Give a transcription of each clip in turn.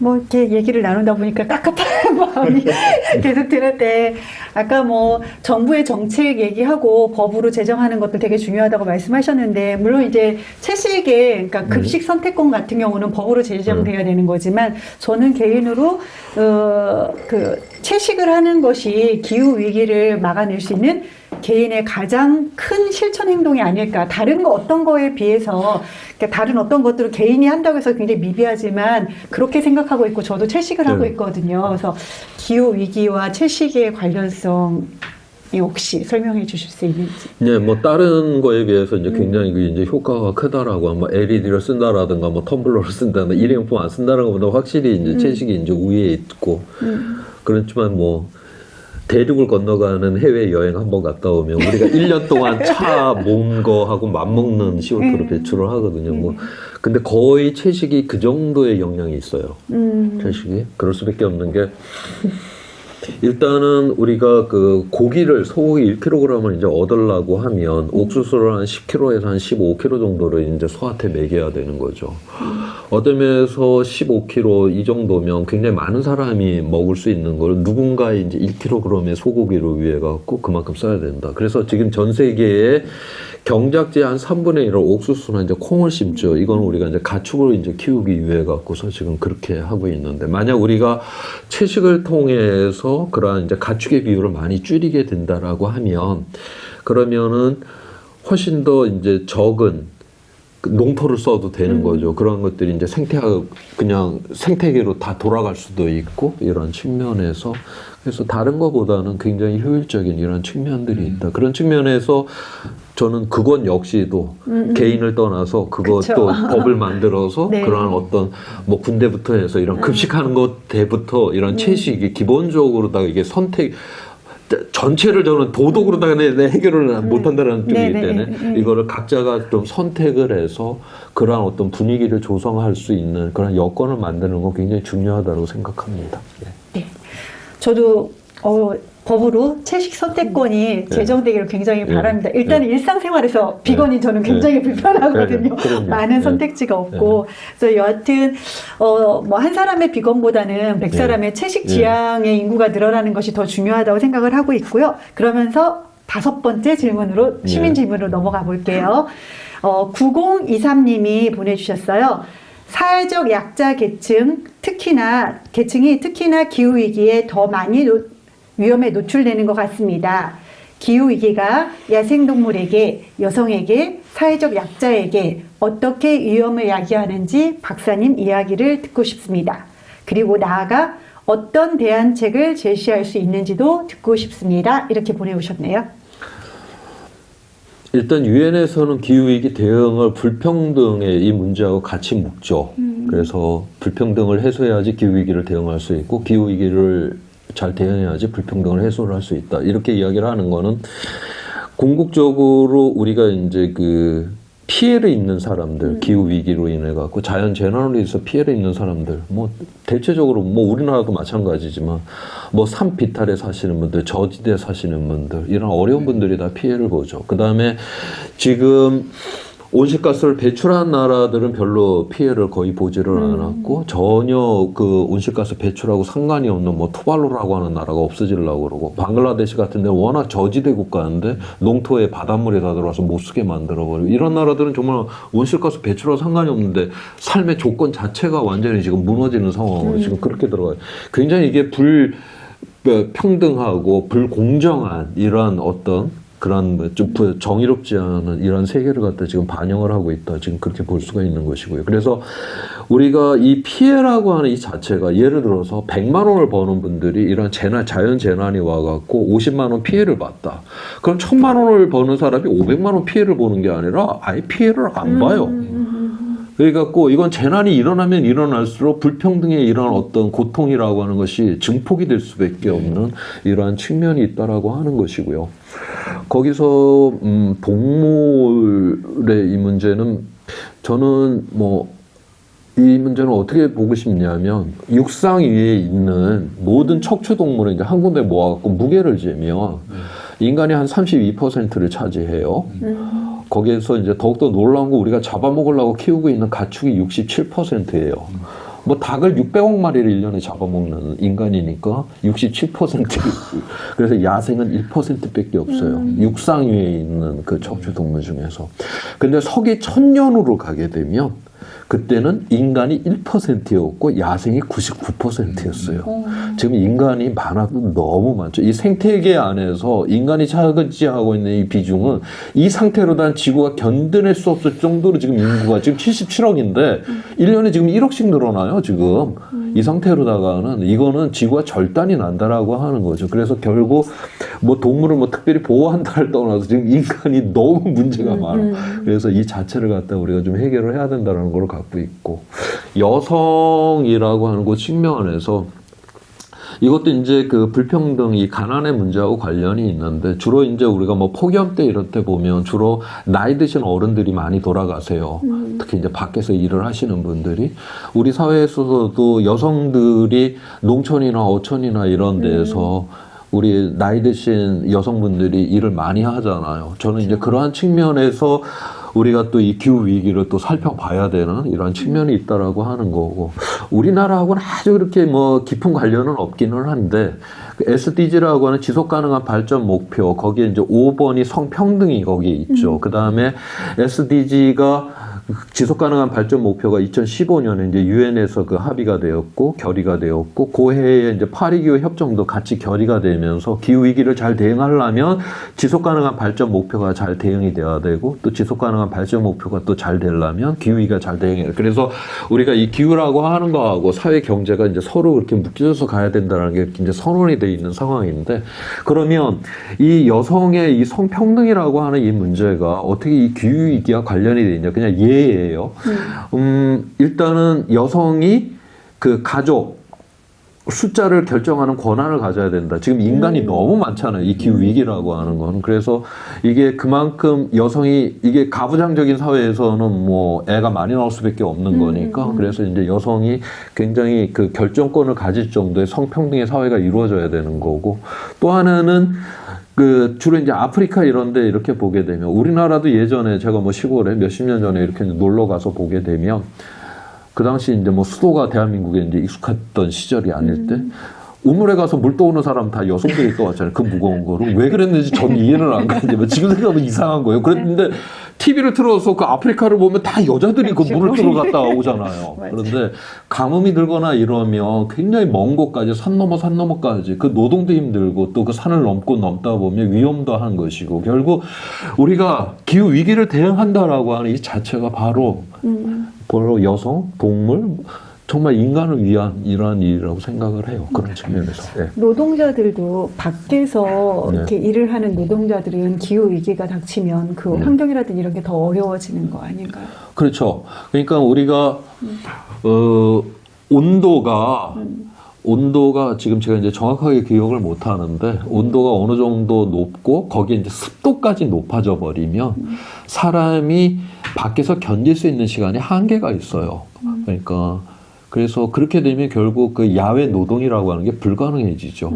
뭐 이렇게 얘기를 나누다 보니까 깝깝한 마음이 계속 드는데 아까 뭐 정부의 정책 얘기하고 법으로 제정하는 것도 되게 중요하다고 말씀하셨는데 물론 이제 채식의 그러니까 급식 선택권 같은 경우는 법으로 제정돼야 되는 거지만 저는 개인으로 그 채식을 하는 것이 기후 위기를 막아낼 수 있는 개인의 가장 큰 실천 행동이 아닐까. 다른 거 어떤 거에 비해서 그러니까 다른 어떤 것들을 개인이 한다고 해서 굉장히 미비하지만 그렇게 생각하고 있고 저도 채식을 하고 있거든요. 그래서 기후 위기와 채식의 관련성 혹시 설명해 주실 수 있는지? 네, 뭐 다른 거에 비해서 이제 굉장히 그 이제 효과가 크다라고 뭐 LED를 쓴다라든가 뭐 텀블러를 쓴다든가 일회용품 안 쓴다는 것보다 확실히 이제 채식이 이제 우위에 있고 그렇지만 뭐 대륙을 건너가는 해외 여행 한번 갔다 오면 우리가 1년 동안 차 모은 거하고 맞먹는 CO2를 배출을 하거든요. 뭐 근데 거의 채식이 그 정도의 영향이 있어요. 채식이 그럴 수밖에 없는 게 일단은 우리가 그 고기를 소고기 1kg을 이제 얻으려고 하면 옥수수를 한 10kg에서 한 15kg 정도를 이제 소한테 먹여야 되는 거죠. 어떤 면에서 15kg 이 정도면 굉장히 많은 사람이 먹을 수 있는 걸 누군가의 이제 1kg의 소고기를 위해 갖고 그만큼 써야 된다. 그래서 지금 전 세계에 경작지의 한 3분의 1을 옥수수나 이제 콩을 심죠. 이건 우리가 이제 가축을 이제 키우기 위해 갖고서 지금 그렇게 하고 있는데 만약 우리가 채식을 통해서 그러한 이제 가축의 비율을 많이 줄이게 된다라고 하면 그러면은 훨씬 더 이제 적은 농토를 써도 되는 거죠. 그런 것들이 이제 그냥 생태계로 다 돌아갈 수도 있고 이런 측면에서 그래서 다른 것보다는 굉장히 효율적인 이런 측면들이 있다. 그런 측면에서 저는 그건 역시도 개인을 떠나서 그것도 법을 만들어서 네. 그런 어떤 뭐 군대부터 해서 이런 급식하는 것 때부터 이런 채식이 기본적으로 다 이게 선택 전체를 저는 도덕으로다가 해결을 못한다는 쪽이기 때문에 이거를 각자가 좀 선택을 해서 그러한 어떤 분위기를 조성할 수 있는 그런 여건을 만드는 건 굉장히 중요하다고 생각합니다. 네. 저도 법으로 채식 선택권이 제정되기를 굉장히 바랍니다. 일단은 일상생활에서 비건이 저는 굉장히 불편하거든요. 많은 선택지가 없고. 그래서 여하튼, 뭐, 한 사람의 비건보다는 100사람의 채식 지향의 인구가 늘어나는 것이 더 중요하다고 생각을 하고 있고요. 그러면서 5번째 질문으로, 시민 질문으로 넘어가 볼게요. 9023님이 보내주셨어요. 사회적 약자 계층이 특히나 기후위기에 더 많이 위험에 노출되는 것 같습니다. 기후위기가 야생동물에게, 여성에게, 사회적 약자에게 어떻게 위험을 야기하는지 박사님 이야기를 듣고 싶습니다. 그리고 나아가 어떤 대안책을 제시할 수 있는지도 듣고 싶습니다. 이렇게 보내오셨네요. 일단 유엔에서는 기후위기 대응을 불평등의 이 문제하고 같이 묶죠. 그래서 불평등을 해소해야지 기후위기를 대응할 수 있고 기후위기를 잘 대응해야지 불평등을 해소를 할 수 있다. 이렇게 이야기를 하는 거는 궁극적으로 우리가 이제 그 피해를 입는 사람들, 기후 위기로 인해 갖고 자연 재난으로 인해서 피해를 입는 사람들, 뭐 대체적으로 뭐 우리나라도 마찬가지지만 뭐 산 비탈에 사시는 분들, 저지대에 사시는 분들 이런 어려운 분들이 다 피해를 보죠. 그 다음에 지금 온실가스를 배출한 나라들은 별로 피해를 거의 보지를 않았고 전혀 그 온실가스 배출하고 상관이 없는 뭐 투발루라고 하는 나라가 없어지려고 그러고 방글라데시 같은 데는 워낙 저지대 국가인데 농토에 바닷물이 다 들어와서 못 쓰게 만들어버리고 이런 나라들은 정말 온실가스 배출하고 상관이 없는데 삶의 조건 자체가 완전히 지금 무너지는 상황으로 지금 그렇게 들어가요. 굉장히 이게 불평등하고 불공정한 이러한 어떤 그런 좀 정의롭지 않은 이런 세계를 갖다 지금 반영을 하고 있다. 지금 그렇게 볼 수가 있는 것이고요. 그래서 우리가 이 피해라고 하는 이 자체가 예를 들어서 100만 원을 버는 분들이 이런 자연 재난이 와갖고 50만 원 피해를 봤다. 그럼 1000만 원을 버는 사람이 500만 원 피해를 보는 게 아니라 아예 피해를 안 봐요. 그래갖고 이건 재난이 일어나면 일어날수록 불평등의 이런 어떤 고통이라고 하는 것이 증폭이 될 수밖에 없는 이러한 측면이 있다라고 하는 것이고요. 거기서 동물의 이 문제는 저는 뭐 이 문제는 어떻게 보고 싶냐면 육상 위에 있는 모든 척추동물을 이제 한 군데 모아갖고 무게를 재면 인간이 한 32%를 차지해요. 거기에서 이제 더욱더 놀라운 거 우리가 잡아먹으려고 키우고 있는 가축이 67%예요. 뭐 닭을 600억 마리를 1년에 잡아먹는 인간이니까 67%. 그래서 야생은 1%밖에 없어요. 육상 위에 있는 그 척추 동물 중에서. 근데 서기 1000년으로 가게 되면 그때는 인간이 1%였고 야생이 99%였어요. 지금 인간이 많아도 너무 많죠. 이 생태계 안에서 인간이 차지하고 있는 이 비중은 이 상태로단 지구가 견뎌낼 수 없을 정도로 지금 인구가 지금 77억인데 1년에 지금 1억씩 늘어나요, 지금. 이 상태로다가는 이거는 지구가 절단이 난다라고 하는 거죠. 그래서 결국 뭐 동물을 뭐 특별히 보호한다를 떠나서 지금 인간이 너무 문제가 많아. 그래서 이 자체를 갖다 우리가 좀 해결을 해야 된다는 걸 갖고 있고, 여성이라고 하는 그 측면에서 이것도 이제 그 불평등, 이 가난의 문제하고 관련이 있는데, 주로 이제 우리가 뭐 폭염 때 이럴 때 보면 주로 나이 드신 어른들이 많이 돌아가세요. 특히 이제 밖에서 일을 하시는 분들이. 우리 사회에서도 여성들이 농촌이나 어촌이나 이런 데에서 우리 나이 드신 여성분들이 일을 많이 하잖아요. 저는 이제 그러한 측면에서 우리가 또 이 기후 위기를 또 살펴봐야 되는 이런 측면이 있다라고 하는 거고, 우리나라하고는 아주 그렇게 뭐 깊은 관련은 없기는 한데, 그 SDG라고 하는 지속 가능한 발전 목표, 거기에 이제 5번이 성평등이 거기에 있죠. 그 다음에 SDG가 지속 가능한 발전 목표가 2015년에 이제 유엔에서 그 합의가 되었고 결의가 되었고, 고해에 이제 파리 기후 협정도 같이 결의가 되면서 기후 위기를 잘 대응하려면 지속 가능한 발전 목표가 잘 대응이 돼야 되고, 또 지속 가능한 발전 목표가 또 잘 되려면 기후 위기가 잘 대응해야 돼. 그래서 우리가 이 기후라고 하는 거하고 사회 경제가 이제 서로 그렇게 묶여져서 가야 된다는 게 이제 선언이 돼 있는 상황인데, 그러면 이 여성의 이 성평등이라고 하는 이 문제가 어떻게 이 기후 위기와 관련이 돼 있냐? 그냥 예예요. 일단은 여성이 그 가족 숫자를 결정하는 권한을 가져야 된다. 지금 인간이 너무 많잖아요. 이 기후 위기라고 하는 거는. 그래서 이게 그만큼 여성이, 이게 가부장적인 사회에서는 뭐 애가 많이 나올 수밖에 없는 거니까. 그래서 이제 여성이 굉장히 그 결정권을 가질 정도의 성평등의 사회가 이루어져야 되는 거고, 또 하나는 그 주로 이제 아프리카 이런 데 이렇게 보게 되면, 우리나라도 예전에 제가 뭐 시골에 몇십 년 전에 이렇게 놀러 가서 보게 되면, 그 당시 이제 뭐 수도가 대한민국에 이제 익숙했던 시절이 아닐 때, 우물에 가서 물 떠오는 사람 다 여성들이 떠왔잖아요. 그 무거운 거를. 왜 그랬는지 전 이해는 안 가는데, 지금 생각하면 이상한 거예요. 그랬는데, TV를 틀어서 그 아프리카를 보면 다 여자들이 그 물을 들어갔다 오잖아요. 그런데 가뭄이 들거나 이러면 굉장히 먼 곳까지, 산 너머까지 그 노동도 힘들고, 또 그 산을 넘다 보면 위험도 한 것이고, 결국 우리가 기후 위기를 대응한다라고 하는 이 자체가 바로 여성, 동물, 정말 인간을 위한 이러한 일이라고 생각을 해요. 그런 측면에서. 네. 노동자들도 밖에서 이렇게 일을 하는 노동자들은 기후 위기가 닥치면 그 환경이라든지 이런 게 더 어려워지는 거 아닌가요? 그렇죠. 그러니까 우리가 온도가 지금 제가 이제 정확하게 기억을 못 하는데, 온도가 어느 정도 높고 거기에 이제 습도까지 높아져 버리면 사람이 밖에서 견딜 수 있는 시간이 한계가 있어요. 그러니까 그래서 그렇게 되면 결국 그 야외 노동이라고 하는 게 불가능해지죠.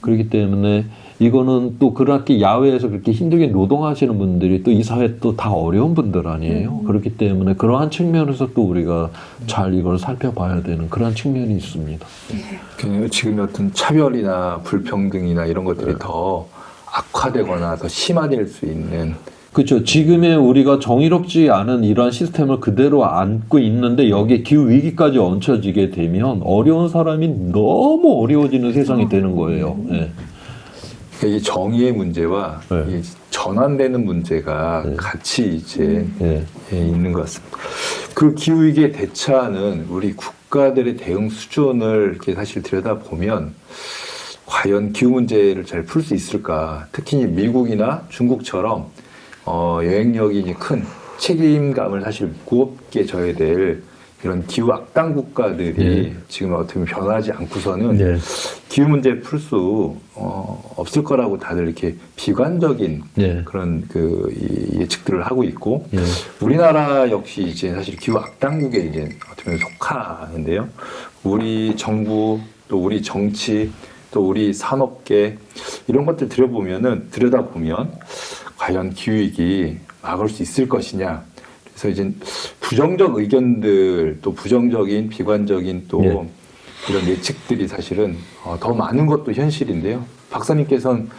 그렇기 때문에 이거는 또 그렇게 야외에서 그렇게 힘들게 노동하시는 분들이 또 이 사회 또 다 어려운 분들 아니에요. 그렇기 때문에 그러한 측면에서 또 우리가 잘 이걸 살펴봐야 되는 그런 측면이 있습니다. 지금 어떤 차별이나 불평등이나 이런 것들이 더 악화되거나 더 심화될 수 있는, 그렇죠. 지금의 우리가 정의롭지 않은 이러한 시스템을 그대로 안고 있는데, 여기에 기후 위기까지 얹혀지게 되면 어려운 사람이 너무 어려워지는 세상이 되는 거예요. 네. 이 정의의 문제와 네. 이 전환되는 문제가 같이 이제 있는 것 같습니다. 그 기후 위기에 대처하는 우리 국가들의 대응 수준을 이렇게 사실 들여다보면, 과연 기후 문제를 잘 풀 수 있을까? 특히 미국이나 중국처럼 영향력이 이제 큰 책임감을 사실 무겁게 져야 될 이런 기후 악당 국가들이 지금 어떻게 보면 변하지 않고서는 기후 문제를 풀 수 없을 거라고 다들 이렇게 비관적인 그런 그 예측들을 하고 있고, 우리나라 역시 이제 사실 기후 악당국에 이제 어떻게 보면 속하는데요. 우리 정부, 또 우리 정치, 또 우리 산업계, 이런 것들 들여다보면 과연 기후위기 막을 수 있을 것이냐, 그래서 이제 부정적 의견들 또 부정적인 비관적인 또 예. 이런 예측들이 사실은 더 많은 것도 현실인데요. 박사님께서는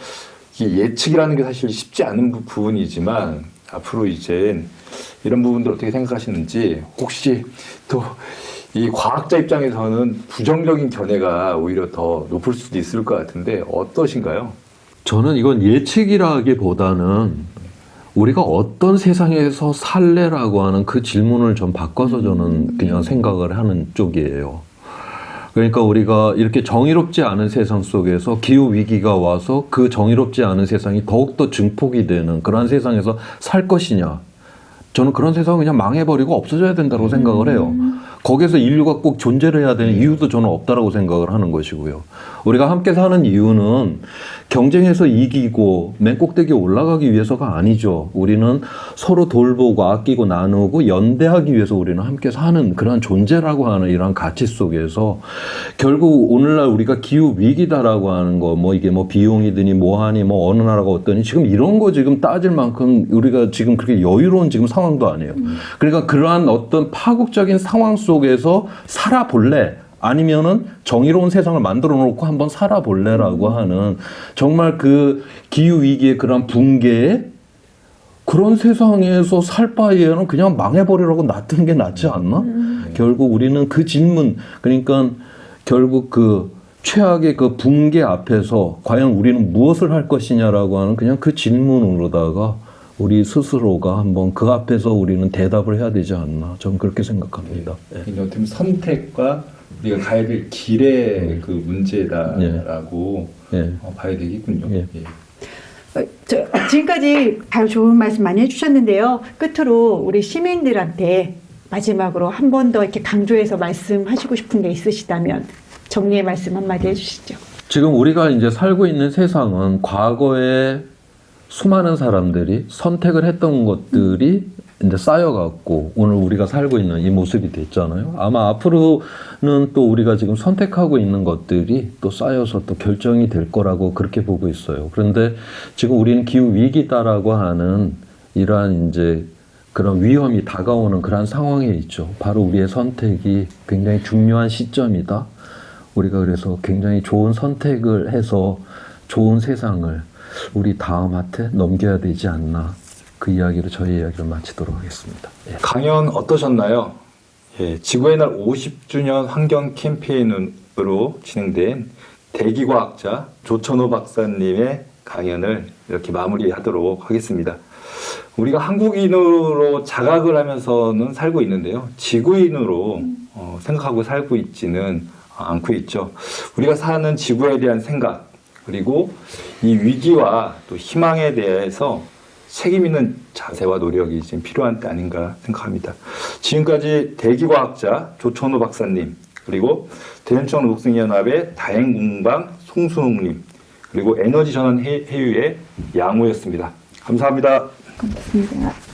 이 예측이라는 게 사실 쉽지 않은 부분이지만 앞으로 이제 이런 부분들 어떻게 생각하시는지 혹시 또 이 과학자 입장에서는 부정적인 견해가 오히려 더 높을 수도 있을 것 같은데 어떠신가요? 저는 이건 예측이라기보다는 우리가 어떤 세상에서 살래라고 하는 그 질문을 좀 바꿔서 저는 그냥 생각을 하는 쪽이에요. 그러니까 우리가 이렇게 정의롭지 않은 세상 속에서 기후 위기가 와서 그 정의롭지 않은 세상이 더욱더 증폭이 되는 그러한 세상에서 살 것이냐. 저는 그런 세상은 그냥 망해버리고 없어져야 된다고 생각을 해요. 거기서 인류가 꼭 존재를 해야 되는 이유도 저는 없다라고 생각을 하는 것이고요. 우리가 함께 사는 이유는 경쟁에서 이기고 맨 꼭대기에 올라가기 위해서가 아니죠. 우리는 서로 돌보고 아끼고 나누고 연대하기 위해서 우리는 함께 사는 그런 존재라고 하는 이런 가치 속에서 결국 오늘날 우리가 기후 위기다라고 하는 거 뭐 이게 뭐 비용이더니 뭐하니 뭐 어느 나라가 어떠니 지금 이런 거 지금 따질 만큼 우리가 지금 그렇게 여유로운 지금 상황도 아니에요. 그러니까 그러한 어떤 파국적인 상황 속에서 살아볼래? 아니면은 정의로운 세상을 만들어 놓고 한번 살아볼래라고 하는 정말 그 기후위기의 그런 붕괴에 그런 세상에서 살 바에는 그냥 망해버리라고 놔두는 게 낫지 않나? 결국 우리는 그 질문, 그러니까 결국 그 최악의 그 붕괴 앞에서 과연 우리는 무엇을 할 것이냐라고 하는 그냥 그 질문으로다가 우리 스스로가 한번 그 앞에서 우리는 대답을 해야 되지 않나. 저는 그렇게 생각합니다. 예. 어떻게 선택과 우리가 가야 될 길의 그 문제다라고 예. 봐야 되겠군요. 예. 예. 지금까지 아주 좋은 말씀 많이 해주셨는데요. 끝으로 우리 시민들한테 마지막으로 한 번 더 이렇게 강조해서 말씀하시고 싶은 게 있으시다면 정리의 말씀 한마디 해주시죠. 지금 우리가 이제 살고 있는 세상은 과거에 수많은 사람들이 선택을 했던 것들이 이제 쌓여갖고 오늘 우리가 살고 있는 이 모습이 됐잖아요. 아마 앞으로는 또 우리가 지금 선택하고 있는 것들이 또 쌓여서 또 결정이 될 거라고 그렇게 보고 있어요. 그런데 지금 우리는 기후 위기다라고 하는 이러한 이제 그런 위험이 다가오는 그런 상황에 있죠. 바로 우리의 선택이 굉장히 중요한 시점이다. 우리가 그래서 굉장히 좋은 선택을 해서 좋은 세상을 우리 다음한테 넘겨야 되지 않나. 그 이야기로 저희 이야기를 마치도록 하겠습니다. 예. 강연 어떠셨나요? 예, 지구의 날 50주년 환경 캠페인으로 진행된 대기과학자 조천호 박사님의 강연을 이렇게 마무리하도록 하겠습니다. 우리가 한국인으로 자각을 하면서는 살고 있는데요. 지구인으로 생각하고 살고 있지는 않고 있죠. 우리가 사는 지구에 대한 생각, 그리고 이 위기와 또 희망에 대해서 책임 있는 자세와 노력이 지금 필요한 때 아닌가 생각합니다. 지금까지 대기과학자 조천호 박사님, 그리고 대전청 녹색연합의 다행공방 송순웅님, 그리고 에너지전환 해유의 양호였습니다. 감사합니다. 고맙습니다.